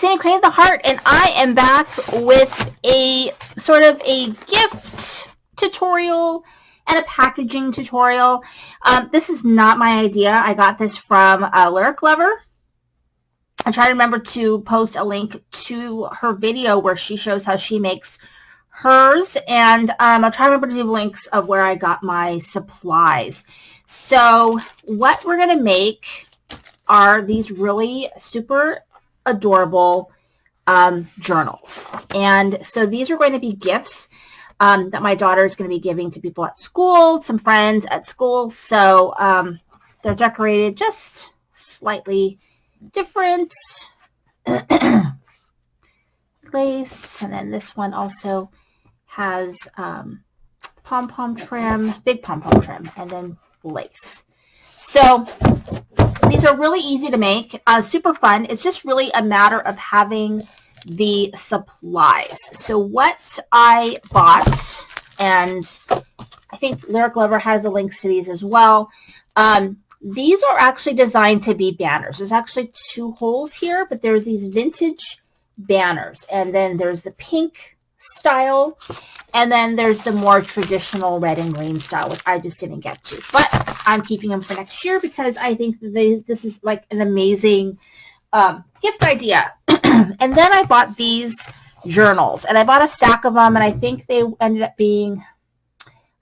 Sandy Crane the Heart, and I am back with a sort of a gift tutorial and a packaging tutorial. This is not my idea. I got this from Lyric Lover. I try to remember to post a link to her video where she shows how she makes hers, and I'll try to remember to do links of where I got my supplies. So what we're going to make are these really super adorable journals. And so these are going to be gifts that my daughter is going to be giving to people at school, some friends at school. So they're decorated just slightly different. Lace, and then this one also has pom-pom trim, big pom-pom trim, and then lace. So these are really easy to make, super fun. It's just really a matter of having the supplies. So what I bought, and I think Lyric Lover has the links to these as well. These are actually designed to be banners. There's actually 2 holes here, but there's these vintage banners, and then there's the pink style, and then there's the more traditional red and green style, which I just didn't get to, but I'm keeping them for next year because I think this is like an amazing gift idea. And then I bought these journals, and I bought a stack of them, and I think they ended up being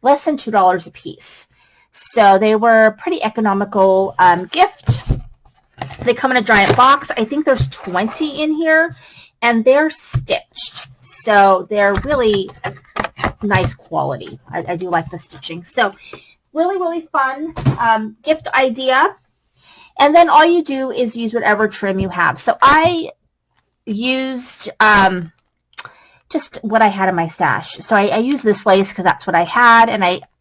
less than $2 a piece. So they were a pretty economical gift. They come in a giant box. I think there's 20 in here, and they're stitched. So they're really nice quality. I do like the stitching. So really, really fun gift idea. And then all you do is use whatever trim you have. So I used just what I had in my stash. So I used this lace because that's what I had.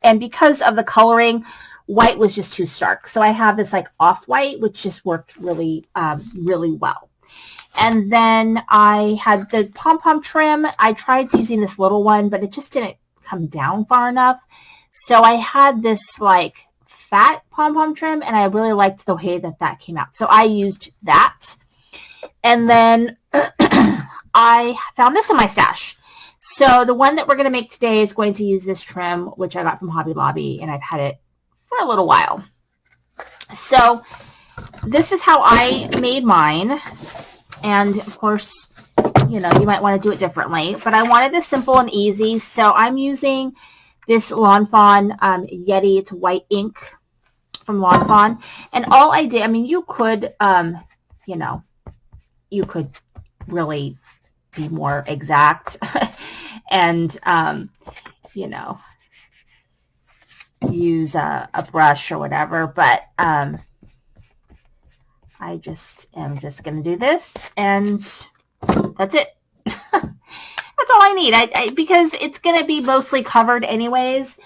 And because of the coloring, white was just too stark. So I have this like off-white, which just worked really, really well. And then I had the pom-pom trim. I tried using this little one, but it just didn't come down far enough. So I had this like fat pom-pom trim, and I really liked the way that came out. So I used that. And then I found this in my stash. So the one that we're going to make today is going to use this trim, which I got from Hobby Lobby, and I've had it for a little while. So this is how I made mine. And of course, you know, you might want to do it differently, but I wanted this simple and easy. So I'm using this Lawn Fawn Yeti. It's white ink from Lawn Fawn. And all I did, I mean, you could, you know, you could really be more exact and, you know, use a brush or whatever, but I just am just going to do this, and that's it. That's all I need. Because it's going to be mostly covered anyways,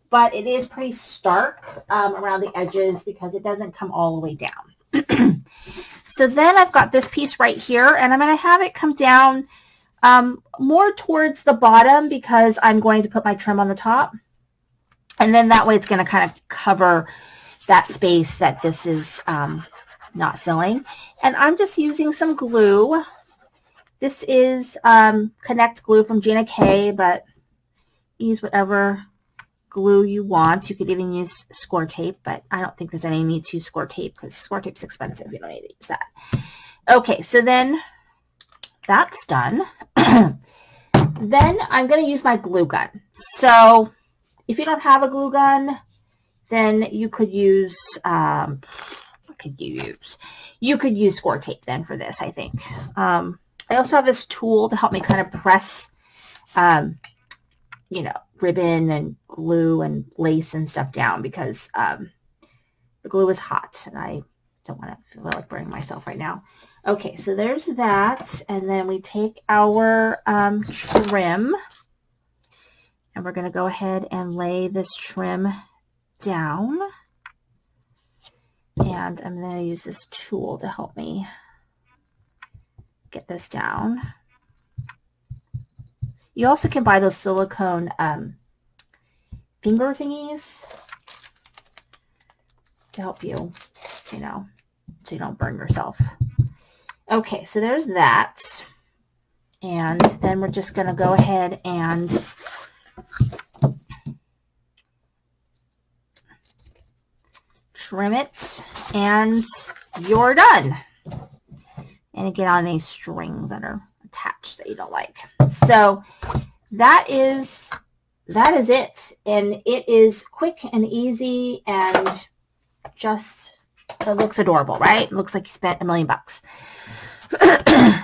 but it is pretty stark around the edges because it doesn't come all the way down. So then I've got this piece right here, and I'm going to have it come down more towards the bottom because I'm going to put my trim on the top. And then that way it's going to kind of cover that space that this is not filling. And I'm just using some glue. This is Connect glue from Gina K, but use whatever glue you want. You could even use score tape, but I don't think there's any need to score tape because score tape's expensive. You don't need to use that. Okay, so then that's done. Then I'm going to use my glue gun. So if you don't have a glue gun, then you could use, what could you use? You could use score tape then for this, I think. I also have this tool to help me kind of press, you know, ribbon and glue and lace and stuff down because the glue is hot and I don't want to feel like burning myself right now. Okay, so there's that, and then we take our trim, and we're going to go ahead and lay this trim down, and I'm going to use this tool to help me get this down. You also can buy those silicone finger thingies to help you, you know, so you don't burn yourself. Okay, so there's that. And then we're just going to go ahead and trim it, and you're done. And get on any strings that are attached that you don't like. So that is it. And it is quick and easy, and just, it looks adorable, right? It looks like you spent $1 million.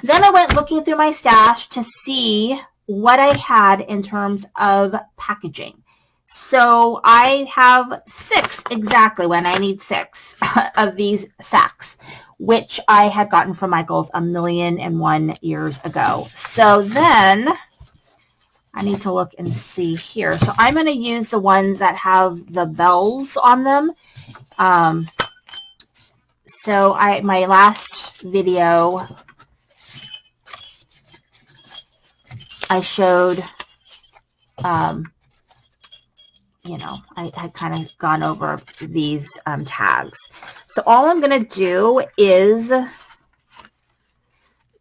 Then I went looking through my stash to see what I had in terms of packaging. So I have 6 exactly, when I need 6 of these sacks, which I had gotten from Michael's 1,000,001 years ago. So then I need to look and see here. So I'm going to use the ones that have the bells on them. So my last video, I showed, you know, I had kind of gone over these tags. So all I'm going to do is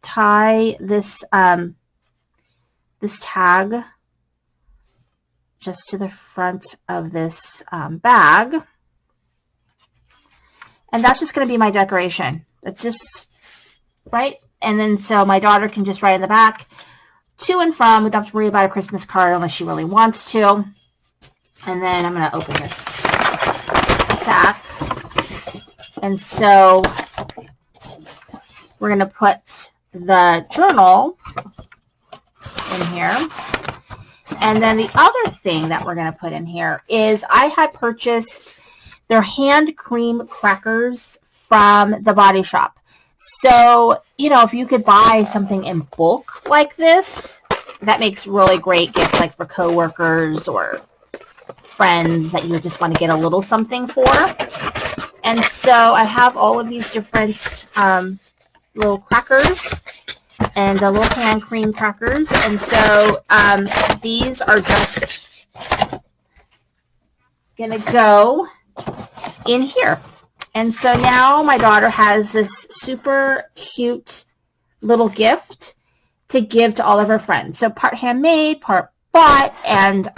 tie this this tag just to the front of this bag. And that's just going to be my decoration. That's just, right? And then so my daughter can just write in the back, to and from. We don't have to worry about a Christmas card unless she really wants to. And then I'm going to open this sack. And so we're going to put the journal in here. And then the other thing that we're going to put in here is I had purchased their hand cream crackers from the Body Shop. So, you know, if you could buy something in bulk like this, that makes really great gifts, like for coworkers or friends that you just want to get a little something for. And so I have all of these different little crackers and the little hand cream crackers. And so these are just going to go in here. And so now my daughter has this super cute little gift to give to all of her friends. So part handmade, part bought, and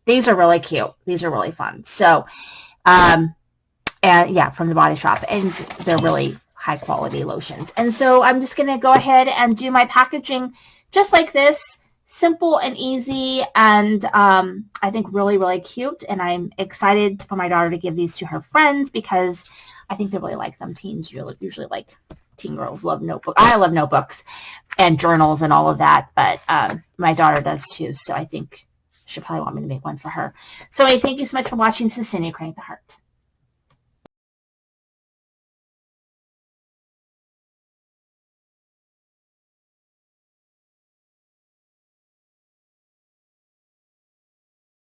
these are really cute. These are really fun. So, and yeah, from the Body Shop, and they're really high quality lotions. And so I'm just going to go ahead and do my packaging just like this. Simple and easy, and I think really, really cute. And I'm excited for my daughter to give these to her friends because I think they really like them. Teens usually like, teen girls love notebooks. I love notebooks and journals and all of that, but my daughter does too. So I think she'll probably want me to make one for her. So thank you so much for watching. This is Cindy, Crank the Heart.